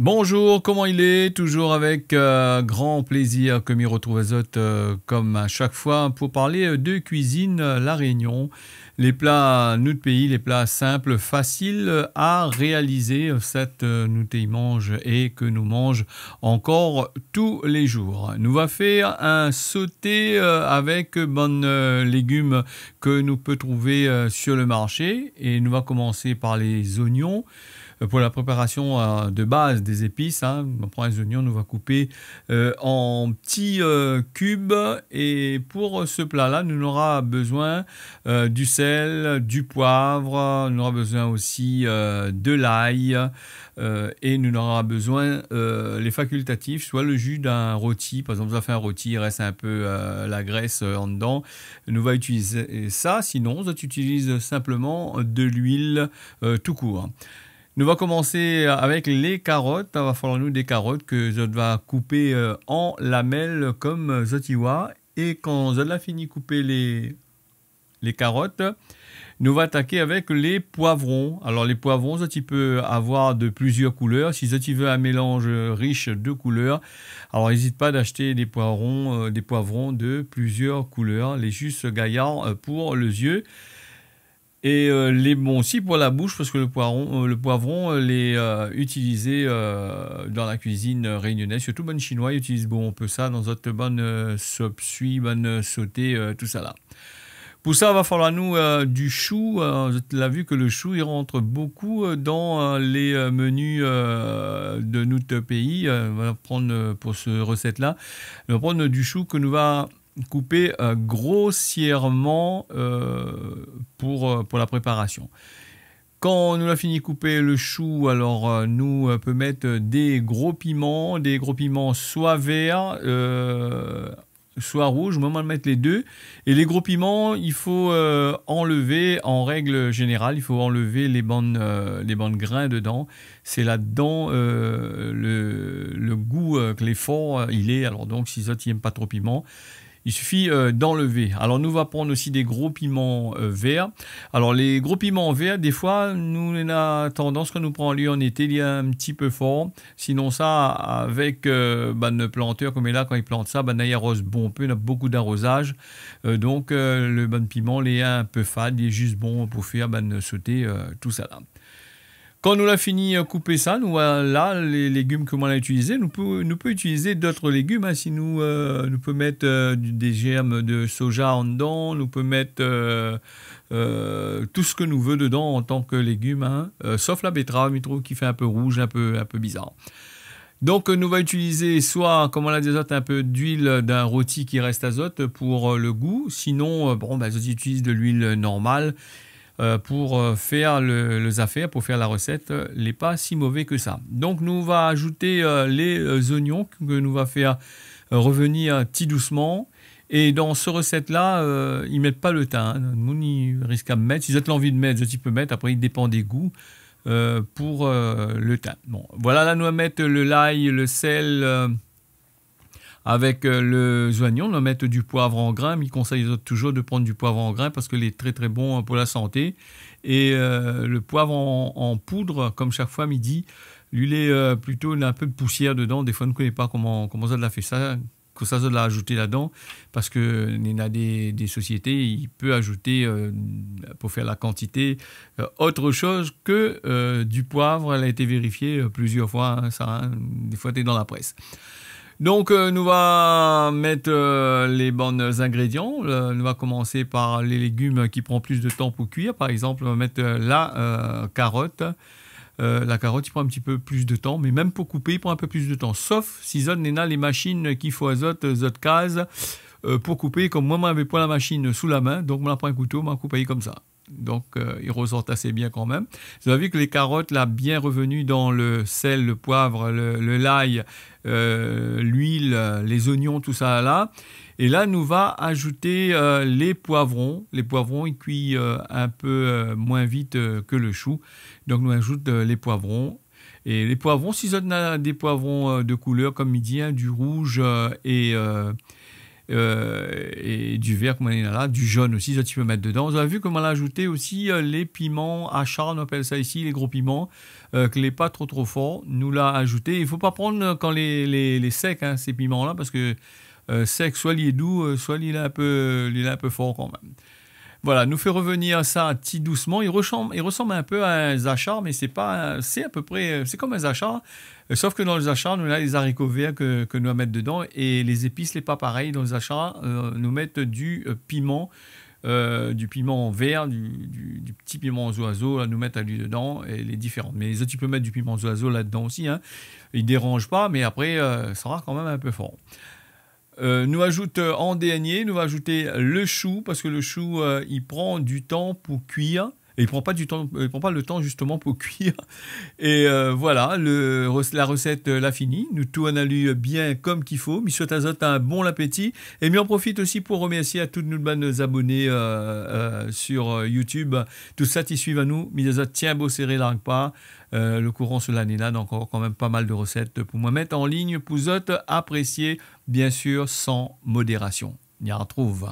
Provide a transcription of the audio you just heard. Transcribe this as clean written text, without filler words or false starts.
Bonjour, comment il est? Toujours avec grand plaisir que m'y retrouve Azote comme à chaque fois pour parler de cuisine La Réunion. Les plats nous de pays, les plats simples, faciles à réaliser, cette nous y mange et que nous mange encore tous les jours. Nous va faire un sauté avec bonnes légumes que nous peut trouver sur le marché et nous va commencer par les oignons. Pour la préparation de base des épices, on prend les oignons, on va couper en petits cubes et pour ce plat-là, nous aura besoin du sel, du poivre, nous aura besoin aussi de l'ail et nous aura besoin les facultatifs, soit le jus d'un rôti, par exemple, vous avez fait un rôti, il reste un peu la graisse en dedans, nous va utiliser ça, sinon, on utilise simplement de l'huile tout court. Nous va commencer avec les carottes. Il va falloir nous des carottes que je vais couper en lamelles comme zotiwa. Et quand je l'ai fini de couper les carottes, nous va attaquer avec les poivrons. Alors les poivrons, ça tu peux avoir de plusieurs couleurs. Si tu veux un mélange riche de couleurs, alors n'hésite pas d'acheter des poivrons de plusieurs couleurs. Les justes gaillards pour les yeux. Et les bons aussi pour la bouche parce que le poivron les utilisé dans la cuisine réunionnaise, surtout bonne chinois, ils utilisent un peu ça dans notre bonne soupe suie, bonne sauté, tout ça là. Pour ça, il va falloir nous du chou. Tu l'as vu que le chou, il rentre beaucoup dans les menus de notre pays. On va prendre pour cette recette-là, on va prendre du chou que nous va couper grossièrement pour la préparation. Quand nous avons fini de couper le chou, alors nous peut mettre des gros piments soit verts, soit rouges, moi de mettre les deux. Et les gros piments, il faut enlever, en règle générale, il faut enlever les bandes grains dedans. C'est là-dedans le goût que les forts il est. Alors donc, si ça n'aime pas trop piment, il suffit d'enlever. Alors, nous va prendre aussi des gros piments verts. Alors, les gros piments verts, des fois, nous on a tendance, quand nous prenons lui en été, il y a un petit peu fort. Sinon, ça, avec le planteur, comme il est là, quand il plante ça, il arrose bon peu, il a beaucoup d'arrosage. Donc, le bon piment, il est un peu fade, il est juste bon pour faire sauter tout ça là. Quand nous avons fini de couper ça, nous là les légumes que l'on a utilisés, nous peut utiliser d'autres légumes. Si nous peut mettre des germes de soja en dedans, nous peut mettre tout ce que nous veut dedans en tant que légumes, sauf la betterave, je trouve qui fait un peu rouge, un peu bizarre. Donc nous va utiliser soit, comme on l'a dit, un peu d'huile d'un rôti qui reste azote pour le goût. Sinon, j'utilise de l'huile normale. Pour faire les affaires, pour faire la recette, n'est pas si mauvais que ça. Donc nous va ajouter les oignons que nous va faire revenir tout doucement. Et dans ce recette-là, ils ne mettent pas le thym. Nous, ils risquent à mettre. Si vous avez l'envie de mettre, tu peux mettre. Après, il dépend des goûts pour le thym. Bon, voilà, là, nous allons mettre le l'ail, le sel. Avec les oignons, on va mettre du poivre en grains. Mais il conseille toujours de prendre du poivre en grains parce qu'il est très très bon pour la santé. Et le poivre en poudre, comme chaque fois midi, lui, il est plutôt il a un peu de poussière dedans. Des fois, on ne connaît pas comment ça l'a fait ça, que ça l'a ajouté là-dedans. Parce qu'il y a des sociétés, il peut ajouter, pour faire la quantité, autre chose que du poivre. Elle a été vérifiée plusieurs fois. Des fois, tu es dans la presse. Donc, nous va mettre les bons ingrédients. Nous va commencer par les légumes qui prennent plus de temps pour cuire. Par exemple, on va mettre la carotte. La carotte, il prend un petit peu plus de temps, mais même pour couper, il prend un peu plus de temps. Sauf si on a les machines qui font azote case pour couper. Comme moi, je n'avais pas la machine sous la main, donc je prends un couteau, je coupe comme ça. Donc, ils ressortent assez bien quand même. Vous avez vu que les carottes, là, bien revenues dans le sel, le poivre, le l'ail, l'huile, les oignons, tout ça là. Et là, nous va ajouter les poivrons. Les poivrons, ils cuisent un peu moins vite que le chou. Donc, nous ajoutons les poivrons. Et les poivrons, si on a des poivrons de couleur comme midi, du rouge et et du vert comme on est là, du jaune aussi, ça tu peux mettre dedans. Vous avez vu comment on a ajouté aussi les piments à char, on appelle ça ici, les gros piments, que les pas trop forts, nous l'a ajouté. Il faut pas prendre quand les secs, hein, ces piments-là, parce que sec, soit il est doux, soit il est un peu fort quand même. Voilà, nous fait revenir ça petit doucement. Il ressemble un peu à un zachar, mais c'est à peu près, c'est comme un zachar, sauf que dans le zachar, nous avons les haricots verts que nous allons mettre dedans et les épices, les pas pareils. Dans le zachar, nous mettre du piment vert, du petit piment aux oiseaux, là, nous mettre à lui dedans et les différentes. Mais les autres, tu peux mettre du piment aux oiseaux là-dedans aussi, hein. Il dérange pas, mais après, ça sera quand même un peu fort. Nous ajoute en dernier, nous va ajouter le chou parce que le chou il prend du temps pour cuire et il prend pas le temps justement pour cuire et voilà la recette l'a fini. Nous tout en a lu bien comme qu'il faut. Monsieur Tazot un bon appétit et mais on profite aussi pour remercier à toutes nos bonnes abonnés sur YouTube. Tout ça qui suivent à nous. Misazot tiens beau serré l'argue pas. Le courant sur l'année-là, donc encore quand même pas mal de recettes pour moi mettre en ligne pour vous apprécier, bien sûr, sans modération. On y retrouve.